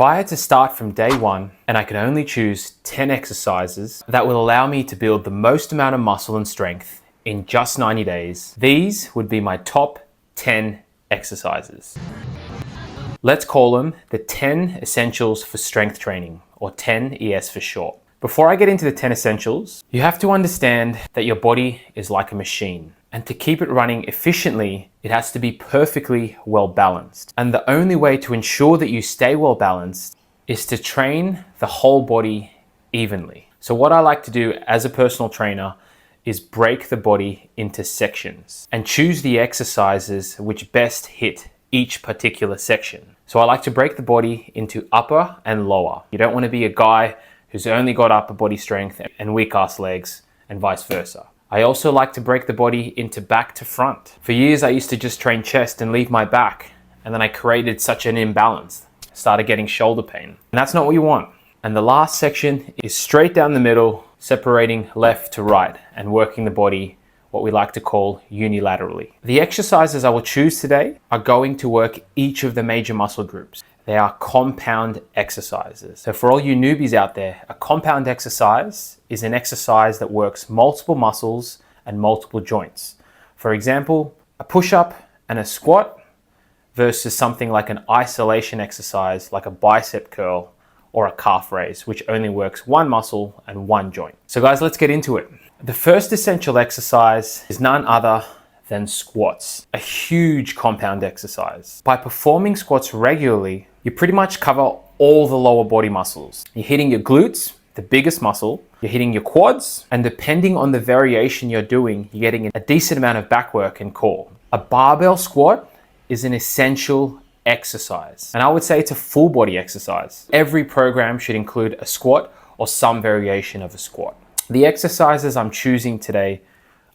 If I had to start from day one and I could only choose 10 exercises that will allow me to build the most amount of muscle and strength in just 90 days, these would be my top 10 exercises. Let's call them the 10 essentials for strength training, or 10 ES for short. Before I get into the 10 essentials, you have to understand that your body is like a machine. And to keep it running efficiently, it has to be perfectly well balanced. And the only way to ensure that you stay well balanced is to train the whole body evenly. So what I like to do as a personal trainer is break the body into sections and choose the exercises which best hit each particular section. So I like to break the body into upper and lower. You don't want to be a guy who's only got upper body strength and weak ass legs and vice versa. I also like to break the body into back to front. For years, I used to just train chest and leave my back, and then I created such an imbalance. Started getting shoulder pain. And that's not what you want. And the last section is straight down the middle, separating left to right and working the body, what we like to call unilaterally. The exercises I will choose today are going to work each of the major muscle groups. They are compound exercises. So for all you newbies out there, a compound exercise is an exercise that works multiple muscles and multiple joints. For example, a push-up and a squat versus something like an isolation exercise like a bicep curl or a calf raise, which only works one muscle and one joint. So guys, let's get into it. The first essential exercise is none other than squats, a huge compound exercise. By performing squats regularly, you pretty much cover all the lower body muscles. You're hitting your glutes, the biggest muscle, you're hitting your quads, and depending on the variation you're doing, you're getting a decent amount of back work and core. A barbell squat is an essential exercise, and I would say it's a full body exercise. Every program should include a squat or some variation of a squat. The exercises I'm choosing today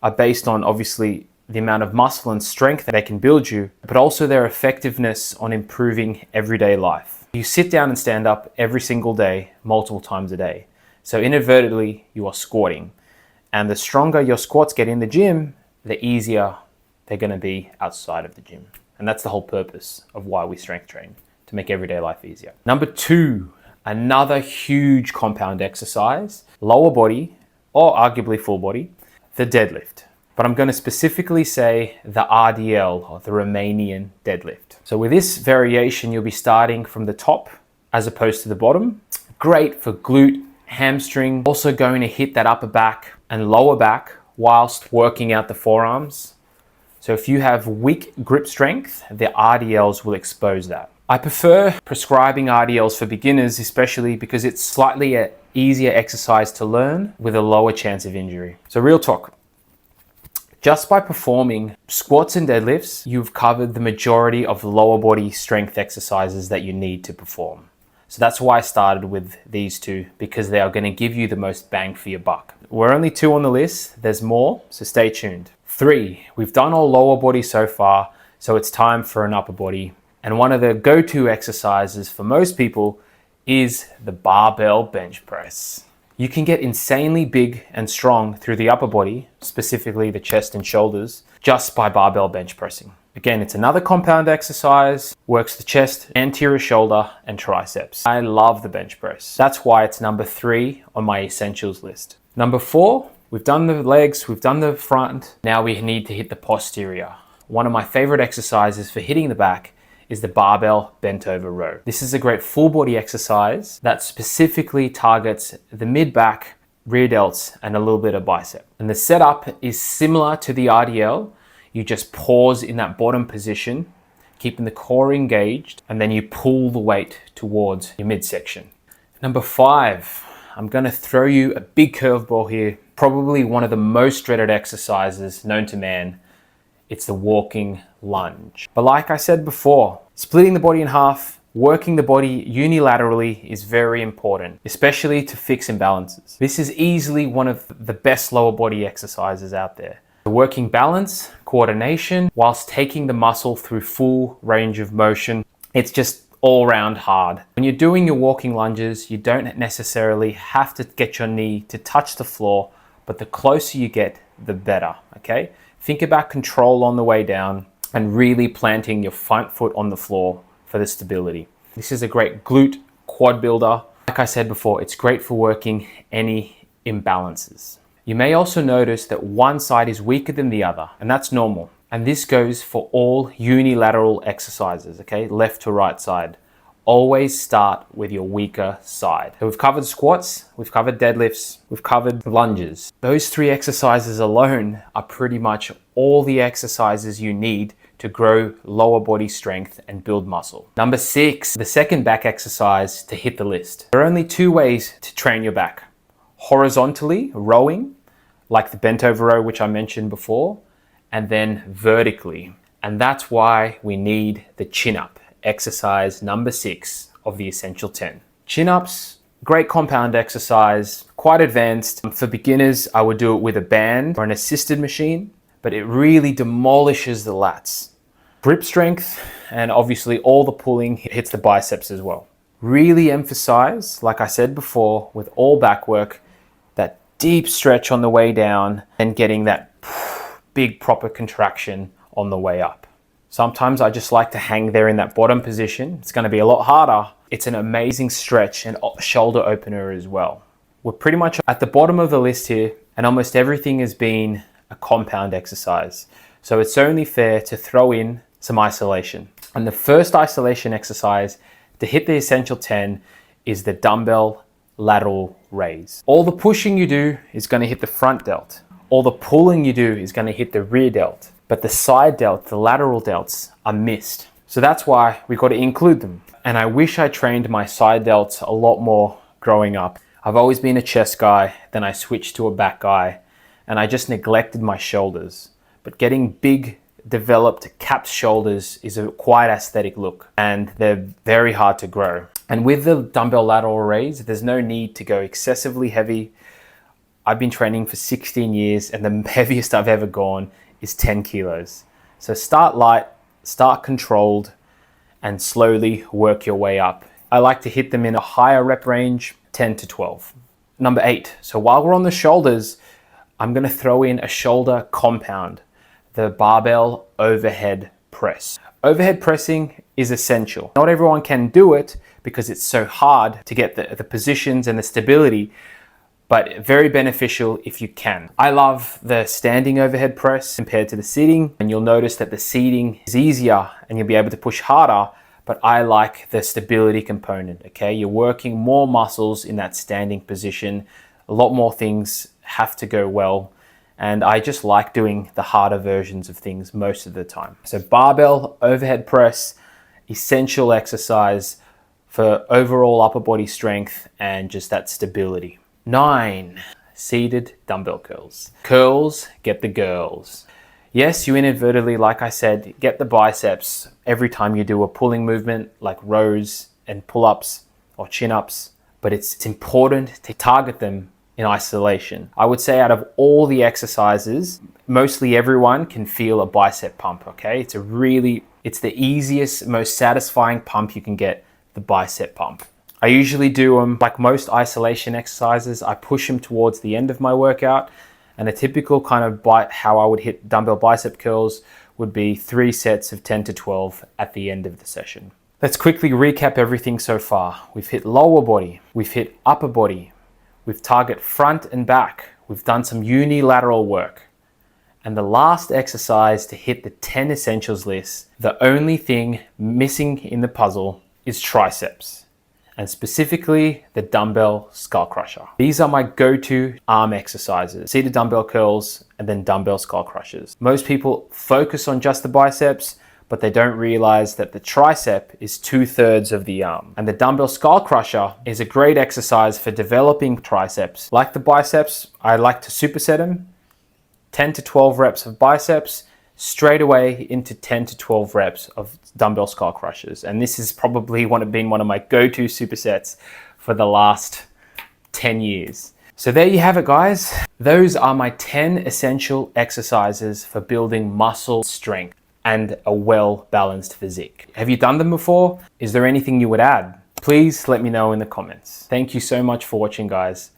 are based on obviously the amount of muscle and strength that they can build you, but also their effectiveness on improving everyday life. You sit down and stand up every single day, multiple times a day. So inadvertently, you are squatting. And the stronger your squats get in the gym, the easier they're gonna be outside of the gym. And that's the whole purpose of why we strength train, to make everyday life easier. Number 2, another huge compound exercise, lower body, or arguably full body, the deadlift. But I'm going to specifically say the RDL, or the Romanian deadlift. So with this variation, you'll be starting from the top as opposed to the bottom. Great for glute, hamstring, also going to hit that upper back and lower back whilst working out the forearms. So if you have weak grip strength, the RDLs will expose that. I prefer prescribing RDLs for beginners, especially because it's slightly an easier exercise to learn with a lower chance of injury. So real talk. Just by performing squats and deadlifts, you've covered the majority of lower body strength exercises that you need to perform. So that's why I started with these two, because they are going to give you the most bang for your buck. We're only 2 on the list. There's more, so stay tuned. 3, we've done all lower body so far, so it's time for an upper body. And one of the go-to exercises for most people is the barbell bench press. You can get insanely big and strong through the upper body, specifically the chest and shoulders, just by barbell bench pressing. Again, it's another compound exercise, works the chest, anterior shoulder, and triceps. I love the bench press. That's why it's number 3 on my essentials list. Number 4, we've done the legs, we've done the front. Now we need to hit the posterior. One of my favorite exercises for hitting the back is the barbell bent over row. This is a great full body exercise that specifically targets the mid back, rear delts, and a little bit of bicep. And the setup is similar to the RDL. You just pause in that bottom position, keeping the core engaged, and then you pull the weight towards your midsection. Number 5, I'm gonna throw you a big curveball here. Probably one of the most dreaded exercises known to man. It's the walking lunge. But like I said before, splitting the body in half, working the body unilaterally is very important, especially to fix imbalances. This is easily one of the best lower body exercises out there. Working balance, coordination, whilst taking the muscle through full range of motion. It's just all round hard. When you're doing your walking lunges, you don't necessarily have to get your knee to touch the floor, but the closer you get, the better, okay? Think about control on the way down and really planting your front foot on the floor for the stability. This is a great glute quad builder. Like I said before, it's great for working any imbalances. You may also notice that one side is weaker than the other, and that's normal. And this goes for all unilateral exercises, okay? Left to right side. Always start with your weaker side. So we've covered squats, we've covered deadlifts, we've covered lunges. Those 3 exercises alone are pretty much all the exercises you need to grow lower body strength and build muscle. Number 6, the second back exercise to hit the list. There are only 2 ways to train your back. Horizontally, rowing, like the bent over row, which I mentioned before, and then vertically. And that's why we need the chin up. Exercise number 6 of the Essential 10. Chin-ups, great compound exercise, quite advanced. For beginners, I would do it with a band or an assisted machine, but it really demolishes the lats. Grip strength, and obviously all the pulling hits the biceps as well. Really emphasize, like I said before, with all back work, that deep stretch on the way down and getting that big proper contraction on the way up. Sometimes I just like to hang there in that bottom position. It's going to be a lot harder. It's an amazing stretch and shoulder opener as well. We're pretty much at the bottom of the list here, and almost everything has been a compound exercise. So it's only fair to throw in some isolation. And the first isolation exercise to hit the Essential 10 is the dumbbell lateral raise. All the pushing you do is going to hit the front delt. All the pulling you do is going to hit the rear delt. But the side delt, the lateral delts, are missed. So that's why we got to include them. And I wish I trained my side delts a lot more growing up. I've always been a chest guy, then I switched to a back guy, and I just neglected my shoulders. But getting big, developed capped shoulders is a quite aesthetic look, and they're very hard to grow. And with the dumbbell lateral raise, there's no need to go excessively heavy. I've been training for 16 years, and the heaviest I've ever gone is 10 kilos. So start light, start controlled, and slowly work your way up. I like to hit them in a higher rep range, 10 to 12. Number 8, so while we're on the shoulders, I'm gonna throw in a shoulder compound, the barbell overhead press. Overhead pressing is essential. Not everyone can do it because it's so hard to get the positions and the stability, but very beneficial if you can. I love the standing overhead press compared to the seating, and you'll notice that the seating is easier and you'll be able to push harder, but I like the stability component, okay? You're working more muscles in that standing position. A lot more things have to go well, and I just like doing the harder versions of things most of the time. So barbell overhead press, essential exercise for overall upper body strength and just that stability. 9, seated dumbbell curls. Curls get the girls. Yes, you inadvertently, like I said, get the biceps every time you do a pulling movement like rows and pull-ups or chin-ups, but it's important to target them in isolation. I would say out of all the exercises, mostly everyone can feel a bicep pump, okay? It's the easiest, most satisfying pump you can get, the bicep pump. I usually do them, like most isolation exercises, I push them towards the end of my workout, and a typical kind of how I would hit dumbbell bicep curls would be 3 sets of 10 to 12 at the end of the session. Let's quickly recap everything so far. We've hit lower body, we've hit upper body, we've targeted front and back, we've done some unilateral work. And the last exercise to hit the 10 essentials list, the only thing missing in the puzzle is triceps, and specifically the dumbbell skull crusher. These are my go-to arm exercises, seated dumbbell curls and then dumbbell skull crushers. Most people focus on just the biceps, but they don't realize that the tricep is 2/3 of the arm. And the dumbbell skull crusher is a great exercise for developing triceps. Like the biceps, I like to superset them, 10 to 12 reps of biceps, straight away into 10 to 12 reps of dumbbell skull crushers. And this has probably been one of my go-to supersets for the last 10 years. So there you have it, guys. Those are my 10 essential exercises for building muscle strength and a well-balanced physique. Have you done them before? Is there anything you would add? Please let me know in the comments. Thank you so much for watching, guys.